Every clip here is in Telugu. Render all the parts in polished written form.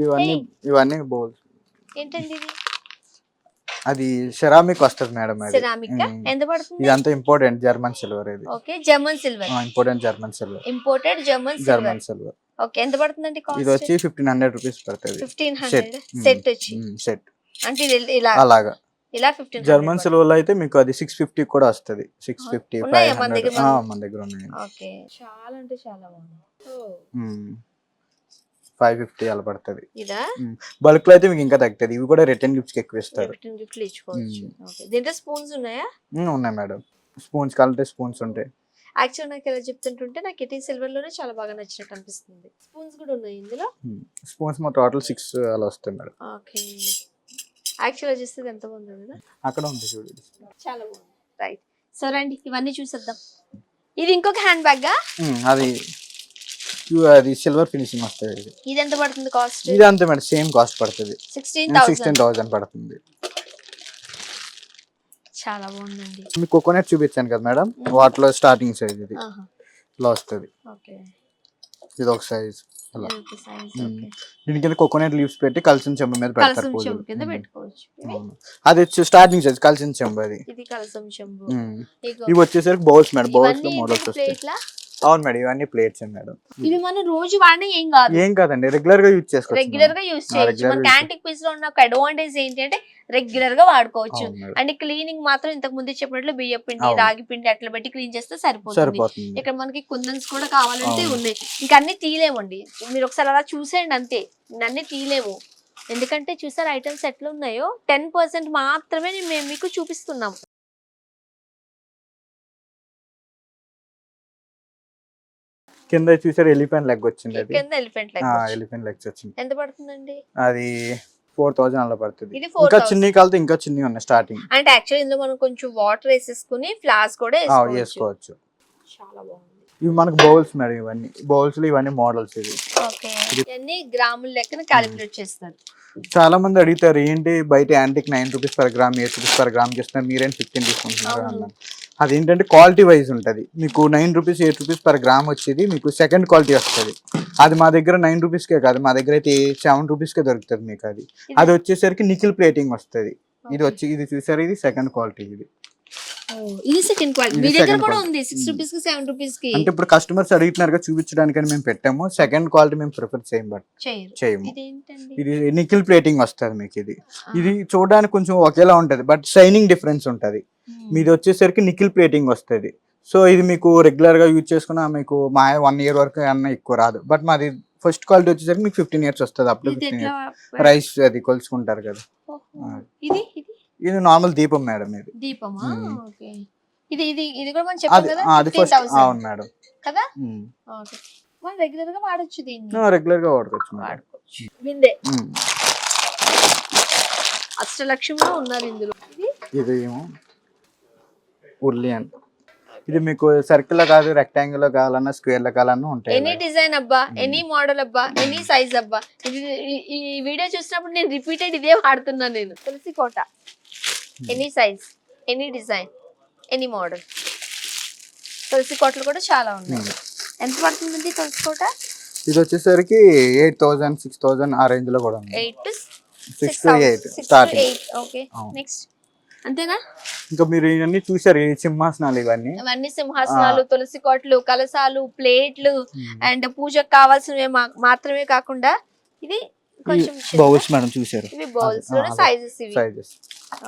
ఇవన్నీ ఇవన్నీ బౌల్స్. ఏంటండి ఇది? అది సెరామిక్ వస్తుంది మేడం. అది సెరామిక్ ఎంత పడుతుంది? ఇదంతా ఇంపోర్టెడ్ జర్మన్ సిల్వర్. ఇది okay, German silver. Imported German silver. Imported German silver. Okay, ఎంత పడుతుందండి కాస్ట్? ఇది వచ్చి 1500 రూపీస్ పడుతుంది. 1500 సెట్ వచ్చి. సెట్ అంటే ఇలా అలాగా ఇలా 1500. జర్మన్ సిల్వర్ లో అయితే మీకు అది 650 కూడా వస్తుంది. 650 మన 500 మన దగ్గర ఉన్నాయి. ఓకే, చాలా అంటే చాలా బాగుంది. 550 అలా పడుతుంది. ఇదా బల్క్ లో అయితే మీకు ఇంకా తగ్గుతుంది. ఇవి కూడా రిటర్న్ గిఫ్ట్స్ కి ఎక్కువ ఇస్తారు. రిటర్న్ గిఫ్ట్లు ఇచ్చుకోవచ్చు. ఓకే, దీంట్లో స్పూన్స్ ఉన్నాయా? ఉన్నాయి మేడం. స్పూన్స్ కావాలంటే స్పూన్స్ ఉంటాయి. యాక్చువల్ నాకు ఎలా చెప్తుంటుంటే నాకు ఎటీ సిల్వర్ లోనే చాలా బాగా నచ్చినట్టు అనిపిస్తుంది. స్పూన్స్ కూడా ఉన్నాయి ఇందులో. స్పూన్స్ మా టోటల్ 6 అలా వస్తాయి మేడం. ఓకే, యాక్చువల్ చేస్తే ఎంత బాగుంది కదా. అక్కడ ఉంది చూడండి, చాలా బాగుంది. రైట్, సో రండి ఇవన్నీ చూసేద్దాం. ఇది ఇంకొక హ్యాండ్ బ్యాగ్ గా? అది సిల్వర్ ఫినిషింగ్ వస్తుంది. ఇది ఎంత పడుతుంది కాస్ట్? ఇది అంతే మేడం, సేమ్ కాస్ట్ పడుతుంది. 16,000 పడుతుంది. చాలా బాగుందండి. మీకు కోకోనట్ చూపించాను కదా మేడం, వాటిలో స్టార్టింగ్ సైజ్ ఇది ఇలా వస్తుంది. ఓకే, ఇది ఒక సైజ్. దీని కింద కోకోనట్ లీవ్స్ పెట్టి కలిసిన చెంబు మీద పెడతారు. అది స్టార్టింగ్ సైజ్ కలిసిన చెంబు. అది ఇవి వచ్చేసరికి బౌల్స్ మేడం. బౌల్స్ లో మోడల్స్ వస్తాయి. అవును మేడం, ఇవన్నీ ప్లేట్స్ మేడం. ఇవి మనం రోజు వాడిన ఏం కాదండి, రెగ్యులర్ గా యూజ్ చేసుకోవచ్చు. రెగ్యులర్ గా యూజ్ చేయొచ్చు. మన యాంటిక్ పీస్ లో ఉన్న ఒక అడ్వాంటేజ్ ఏంటంటే రెగ్యులర్ గా వాడుకోవచ్చు. అండ్ క్లీనింగ్ మాత్రం ఇంతకు ముందు చెప్పినట్లు బియ్య పిండి రాగి పిండి అట్లా పెట్టి క్లీన్ చేస్తే సరిపోతుంది. ఇక్కడ మనకి కుందన్స్ కూడా కావాలంటే ఉన్నాయి. ఇంకా అన్ని తీయలేమండి. మీరు ఒకసారి అలా చూసేయండి అంతే, అన్ని తీయలేము. ఎందుకంటే చూసారు ఐటమ్స్ ఎట్లా ఉన్నాయో 10% మాత్రమే మేము మీకు చూపిస్తున్నాం. కింద చూసారు ఎలిఫెంట్ లెగ్ వచ్చింది. అది కింద ఎలిఫెంట్ లెగ్స్ వచ్చింది. ఎంత పడుతుందండి? అది 4000 అలా పడుతుంది. ఇంకా చిన్ని కాలితే ఇంకా చిన్ని ఉన్నాయి స్టార్టింగ్. అంటే యాక్చువల్లీ ఇందులో మనం కొంచెం వాటర్ వేసేసుకుని ఫ్లాస్క్ కూడా వేసుకోవచ్చు. చాలా బాగుంది. ఇవి మనకు బౌల్స్ మేడం. ఇవన్నీ బౌల్స్ లో ఇవన్నీ మోడల్స్. ఇది ఓకే, ఇవన్నీ గ్రాముల లెక్కన క్యాలిక్యులేట్ చేస్తారు. చాలా మంది అడుగుతారు ఏంటి బయట antique 9 rupees per gram 8 rupees per gram ఇస్తున్నారు, మీరేం 15 తీసుకుంటున్నారు అన్నారు. అదేంటంటే క్వాలిటీ వైజ్ ఉంటుంది. మీకు 9 రూపీస్ 8 రూపీస్ పర్ గ్రామ్ వచ్చేది మీకు సెకండ్ క్వాలిటీ వస్తుంది. అది మా దగ్గర 9 రూపీస్కే కాదు, మా దగ్గర అయితే 7 రూపీస్కే దొరుకుతుంది మీకు. అది వచ్చేసరికి నికిల్ ప్లేటింగ్ వస్తుంది. ఇది చూసారు, ఇది సెకండ్ క్వాలిటీ. ఇది సెకండ్ క్వాలిటీ. మీ దగ్గర కూడా ఉంది 6 రూపీస్ కి 7 రూపీస్ కి. అంటే ఇప్పుడు కస్టమర్స్ అడుగుతున్నారు చూపించడానికి మేము పెట్టాము. సెకండ్ క్వాలిటీ మేము ప్రిఫర్ చేయము. ఇది నికిల్ ప్లేటింగ్ వస్తుంది మీకు. ఇది చూడడానికి కొంచెం ఒకేలా ఉంటది, బట్ షైనింగ్ డిఫరెన్స్ ఉంటది. మీది వచ్చేసరికి నికిల్ ప్లేటింగ్ వస్తుంది. సో ఇది మీకు రెగ్యులర్ గా యూజ్ చేసుకున్నా మీకు మా 1 ఇయర్ వరకు అన్న ఎక్కువ రాదు. బట్ మాది ఫస్ట్ క్వాలిటీ వచ్చేసరికి మీకు 15 ఇయర్స్ వస్తుంది. అప్పుడు 15 ఇయర్స్ రైస్ అది కొలుచుకుంటారు కదా. ఇది నార్మల్ దీపం మేడం. ఇది దీపమా? ఓకే, ఇది కూడా మనం చెప్పాం కదా, అది ఫస్ట్. అవును మేడం కదా. ఓకే, మనం రెగ్యులర్ గా వాడొచ్చు దీన్ని. రెగ్యులర్ గా వాడుకోవచ్చు. విందే అష్టలక్ష్మిలో ఉన్నారు ఇందులో. ఇది ఏమో ఉర్లి అంట. ఇది మీకు సర్కిల్ లో కాదు, రెక్టాంగిల్ లో కావాలన్నా స్క్వేర్ లో కావాలన్నా ఉంటాయి. ఎనీ డిజైన్ అబ్బా, ఎనీ మోడల్ అబ్బా, ఎనీ సైజ్ అబ్బా. ఈ వీడియో చూసినప్పుడు నేను రిపీటెడ్ ఇదే వాడుతున్నాను నేను. తులసి కోట, any size, any design, any model. తులసి కోటలు కూడా చాలా ఉన్నాయి. ఎంత పడుతుందండి తులసి కోట? ఇది వచ్చేసరికి 8000 6000 ఆ రేంజ్ లో కూడా ఉంది. 8 to 6 to 8 starting. Okay, next అంతేనా? ఇంకా మీరు ఇవన్నీ చూసారు, సింహాసనాలు. ఇవన్నీ సింహాసనాలు, తులసి కోటలు, కలసాలు, ప్లేట్లు అండ్ పూజకు కావాల్సినవి మాత్రమే కాకుండా ఇది కొంచెం బౌల్స్ మేడం చూసారు. ఇవి బౌల్స్ సైజెస్.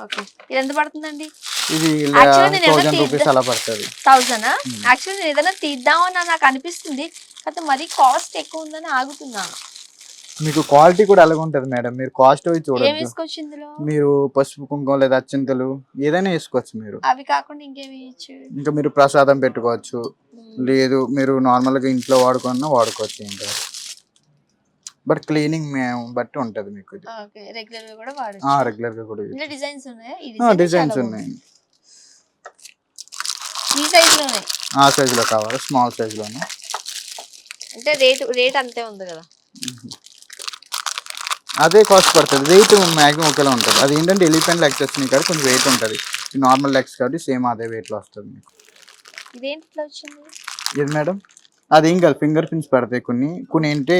ఓకే, ఇది ఎంత పడుతుందండి? ఇది 1000 రూపీస్ అలా పడుతుంది. 1000? యాక్చువల్లీ నేను ఏదైనా తీద్దామని నాకు అనిపిస్తుంది, అయితే మరి కాస్ట్ ఎక్కువ ఉందని ఆగుతున్నా. మీకు క్వాలిటీ కూడా అలాగే ఉంటది మేడం. మీరు కాస్ట్ అవి చూడొచ్చు. మీరు పసుపు కుంకుమ లేదా అత్యంతలు ఏదైనా వేసుకోవచ్చు. మీరు అవి కాకుండా ఇంకేమి ఇంకా మీరు ప్రసాదం పెట్టుకోవచ్చు, లేదు మీరు నార్మల్ గా ఇంట్లో వాడుకోవచ్చు. ఇంకా బట్ క్లీనింగ్ బట్టి ఉంటది మీకు. రెగ్యులర్ గా కూడా డిజైన్స్ ఉన్నాయి. ఈ సైజ్ లోనే? ఆ సైజ్ లో కావాలి, స్మాల్ సైజ్ లోనే. అంటే రేట్ అంతే ఉంది కదా. అదే కాస్ట్ పడుతుంది. వెయిట్ మ్యాక్సిమం ఒకేలా ఉంటుంది. అది ఏంటంటే ఎలిఫెంట్ లెగ్స్ వచ్చినాయి కాబట్టి కొంచెం వెయిట్ ఉంటుంది. నార్మల్ లెగ్స్ కాబట్టి సేమ్ అదే వెయిట్ లో వస్తుంది మీకు. ఇది మేడం అదేం కాదు, ఫింగర్ ప్రింట్స్ పడతాయి. కొన్ని ఏంటంటే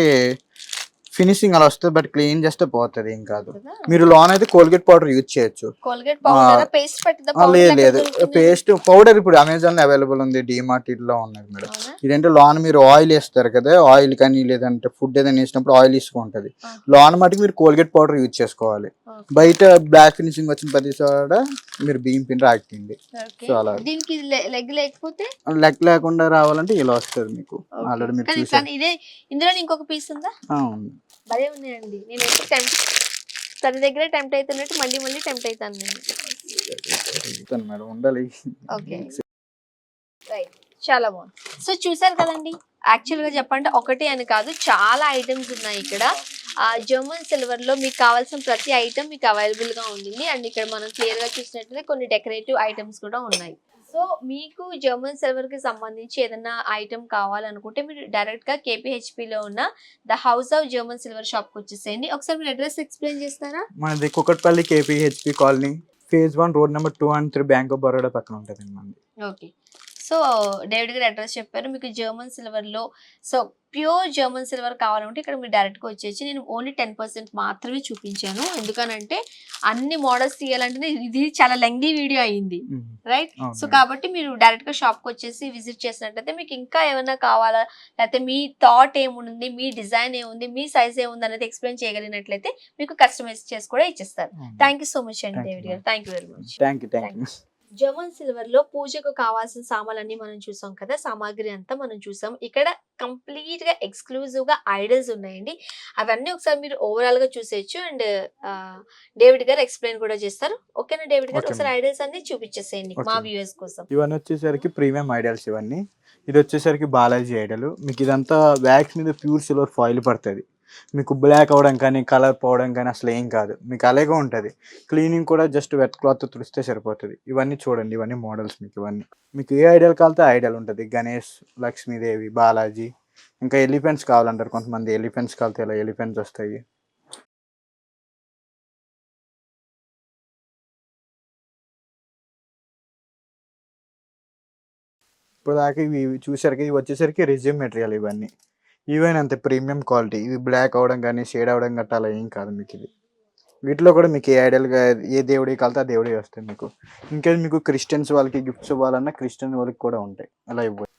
ఫినిషింగ్ అలా వస్తుంది, బట్ క్లీన్ చేస్తే పోతుంది, ఏం కాదు. మీరు లోన్ అయితే కోల్గేట్ పౌడర్ యూజ్ చేయొచ్చు. కోల్గేట్ పౌడర్ పేస్ట్ లేదు పేస్ట్ పౌడర్ ఇప్పుడు అమెజాన్ లో అవైలబుల్ ఉంది, డిమార్ట్ లో ఉన్నది మేడం. ఇదంటే లోన్ మీరు ఆయిల్ వేస్తారు కదా, ఆయిల్ కానీ లేదంటే ఫుడ్ ఏదైనా వేసినప్పుడు ఆయిల్ తీసుకుంటది. లోన్ మటుకు మీరు కోల్గేట్ పౌడర్ యూజ్ చేసుకోవాలి. బయట బ్లాక్ ఫినిషింగ్ వచ్చిన ప్రతి చోట మీరు బియ్యం పిండి రాకింది. సో అలా దీనికి లెగ్ లేకపోతే లెగ్ లేకుండా రావాలంటే ఇలా వస్తుంది మీకు. ఆల్రెడీ మీరు చూసారు. ఇందులో ఇంకొక పీస్ ఉందా? భలే ఉన్నాయండి. నేను ఎప్పుడు తన దగ్గర టెంప్ట్ అవుతున్నట్టు మళ్ళీ మళ్ళీ టెంప్ట్ అవుతాను నేను. మేడం ఉండాలి. ఓకే రైట్, చాలా బాగుంది. సో చూసారు కదండి, యాక్చువల్ గా చెప్పండి ఒకటి అని కాదు, చాలా ఐటమ్స్ ఉన్నాయి ఇక్కడ. జర్మన్ సిల్వర్ లో మీకు కావాల్సిన ప్రతి ఐటమ్ మీకు అవైలబుల్ గా ఉంటుంది. అండ్ ఇక్కడ మనం క్లియర్ గా చూసినట్లయితే కొన్ని డెకరేటివ్ ఐటమ్స్ కూడా ఉన్నాయి. సో మీకు జర్మన్ సిల్వర్ కి సంబంధించి ఏదైనా ఐటమ్ కావాలనుకుంటే మీరు డైరెక్ట్ గా KPHP లో ఉన్న the house of German silver shop కి వచ్చేసేయండి. ఒకసారి మీరు అడ్రస్ ఎక్స్ప్లెయిన్ చేస్తారా? మనది Kukatpally KPHP colony, phase 1 road number 2 and 3 bank of Baroda పక్కన ఉంటుంది మనది. ఓకే, సో డేవిడ్ గారు అడ్రస్ చెప్పారు. మీకు జర్మన్ సిల్వర్ లో సో ప్యూర్ జర్మన్ సిల్వర్ కావాలంటే ఇక్కడ మీరు డైరెక్ట్ గా వచ్చేసి, నేను ఓన్లీ 10% మాత్రమే చూపించాను. ఎందుకనంటే అన్ని మోడల్స్ తీయాలంటే ఇది చాలా లెంగ్దీ వీడియో అయ్యింది, రైట్? సో కాబట్టి మీరు డైరెక్ట్ గా షాప్ కి వచ్చేసి విజిట్ చేసినట్లయితే మీకు ఇంకా ఏమైనా కావాలా, లేకపోతే మీ థాట్ ఏముంది, మీ డిజైన్ ఏముంది, మీ సైజ్ ఏముంది అనేది ఎక్స్ప్లెయిన్ చేయగలిగినట్లయితే మీకు కస్టమైజ్ చేసి కూడా ఇచ్చేస్తారు. థ్యాంక్ యూ సో మచ్ అండి డేవిడ్ గారు. Thank you very much. Thank you. German silver లో పూజకు కావాల్సిన సామాన్లన్నీ మనం చూసాం కదా, సామాగ్రి అంతా మనం చూసాం. ఇక్కడ కంప్లీట్ గా ఎక్స్క్లూజివ్ గా ఐడల్స్ ఉన్నాయండి. అవన్నీ ఒకసారి మీరు ఓవరాల్ గా చూసేయచ్చు. అండ్ డేవిడ్ గారు ఎక్స్ప్లెయిన్ కూడా చేస్తారు. ఓకేనా డేవిడ్ గారు, ఒకసారి ఐడల్స్ అన్ని చూపించేసేయండి మా వ్యూవర్స్ కోసం. ఇవన్నీ వచ్చేసరికి ప్రీమియం ఐడల్స్ ఇవన్నీ. ఇది వచ్చేసరికి బాలాజీ ఐడల్. మీకు ఇదంతా వ్యాక్స్ మీద ప్యూర్ సిల్వర్ ఫాయిల్ పడుతుంది. మీకు బ్లాక్ అవడం కానీ కలర్ పోవడం కానీ అసలు ఏం కాదు, మీకు అలాగే ఉంటుంది. క్లీనింగ్ కూడా జస్ట్ వెట్ క్లాత్ తుడిస్తే సరిపోతుంది. ఇవన్నీ చూడండి, ఇవన్నీ మోడల్స్. మీకు ఏ ఐడియల్ కావాలితే ఐడియల్ ఉంటుంది. గణేష్, లక్ష్మీదేవి, బాలాజీ, ఇంకా ఎలిఫెంట్స్ కావాలంటారు కొంతమంది. ఎలిఫెంట్స్ కావాలితే ఇలా ఎలిఫెంట్స్ వస్తాయి. ఇప్పుడు దాకా ఇవి చూసరికి ఇవి వచ్చేసరికి రెజ్యూమ్ మెటీరియల్. ఇవన్నీ ఈవెన్ అంతే ప్రీమియం క్వాలిటీ. ఇవి బ్లాక్ అవడం కానీ షేడ్ అవడం గట్రా అలా ఏం కాదు మీకు. ఇది వీటిలో కూడా మీకు ఏ ఐడియల్గా ఏ దేవుడికి కలితే ఆ దేవుడికి వస్తాయి మీకు. ఇంకేది మీకు క్రిస్టియన్స్ వాళ్ళకి గిఫ్ట్స్ ఇవ్వాలన్నా క్రిస్టియన్ వాళ్ళకి కూడా ఉంటాయి, అలా ఇవ్వాలి.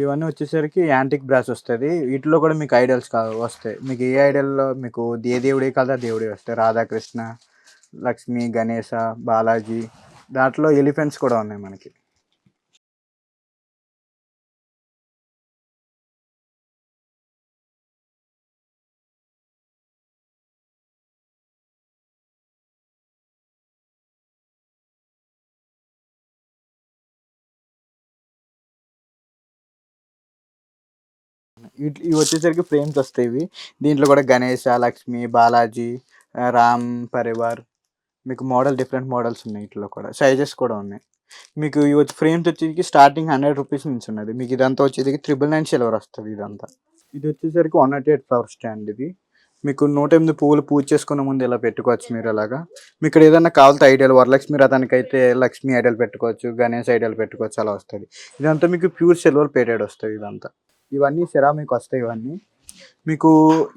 ఇవన్నీ వచ్చేసరికి యాంటిక్ బ్రాస్ వస్తుంది. వీటిలో కూడా మీకు ఐడల్స్ వస్తాయి. మీకు ఏ ఐడల్లో మీకు ఏ దేవుడే కదా దేవుడే వస్తాయి. రాధాకృష్ణ, లక్ష్మి, గణేశ, బాలాజీ, దాంట్లో ఎలిఫెంట్స్ కూడా ఉన్నాయి మనకి. ఇవి వచ్చేసరికి ఫ్రేమ్స్ వస్తాయి. ఇవి దీంట్లో కూడా గణేష, లక్ష్మి, బాలాజీ, రామ్ పరివార్, మీకు మోడల్ డిఫరెంట్ మోడల్స్ ఉన్నాయి. వీటిలో కూడా సైజెస్ కూడా ఉన్నాయి. మీకు ఇవి ఫ్రేమ్స్ వచ్చేసి స్టార్టింగ్ 100 రూపీస్ నుంచి ఉన్నది. మీకు ఇదంతా వచ్చేది 999 సిల్వర్ వస్తుంది. ఇదంతా ఇది వచ్చేసరికి 108 ఫ్లవర్ స్టాండ్. ఇది మీకు 108 పువ్వులు పూజ చేసుకున్న ముందు ఇలా పెట్టుకోవచ్చు మీరు. అలాగా మీకు ఇక్కడ ఏదైనా కావాలితే ఐడియల్, వరలక్ష్మి రథానికి అయితే లక్ష్మి ఐడియల్ పెట్టుకోవచ్చు, గణేష్ ఐడియల్ పెట్టుకోవచ్చు, అలా వస్తుంది. ఇదంతా మీకు ప్యూర్ సిల్వర్ ప్లేటెడ్ వస్తుంది. ఇదంతా ఇవన్నీ సెరామిక్ వస్తాయి. ఇవన్నీ మీకు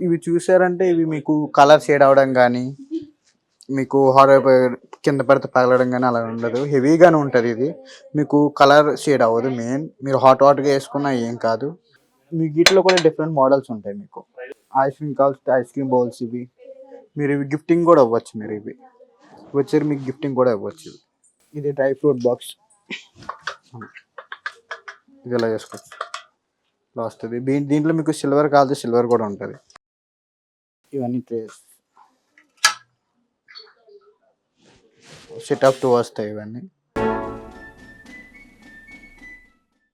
ఇవి చూసారంటే ఇవి మీకు కలర్ షేడ్ అవడం కానీ మీకు కింద పడితే పగలడం కానీ అలా ఉండదు. హెవీగానే ఉంటుంది. ఇది మీకు కలర్ షేడ్ అవ్వదు. మెయిన్ మీరు హాట్గా వేసుకున్నా ఏం కాదు. మీకు వీటిలో కూడా డిఫరెంట్ మోడల్స్ ఉంటాయి. మీకు ఐస్ క్రీమ్ కావాల్సి ఐస్ క్రీమ్ బౌల్స్, ఇవి మీరు ఇవి గిఫ్టింగ్ కూడా ఇవ్వచ్చు. మీరు ఇవి వచ్చారు మీకు గిఫ్టింగ్ కూడా ఇవ్వచ్చు. ఇది డ్రై ఫ్రూట్ బాక్స్, ఇది ఇలా చేసుకోవచ్చు, ఇలా వస్తుంది. దీంట్లో మీకు సిల్వర్ కావాల్సి సిల్వర్ కూడా ఉంటుంది. ఇవన్నీ ట్రేస్ సెట్ ఆఫ్ 2 వస్తాయి. ఇవన్నీ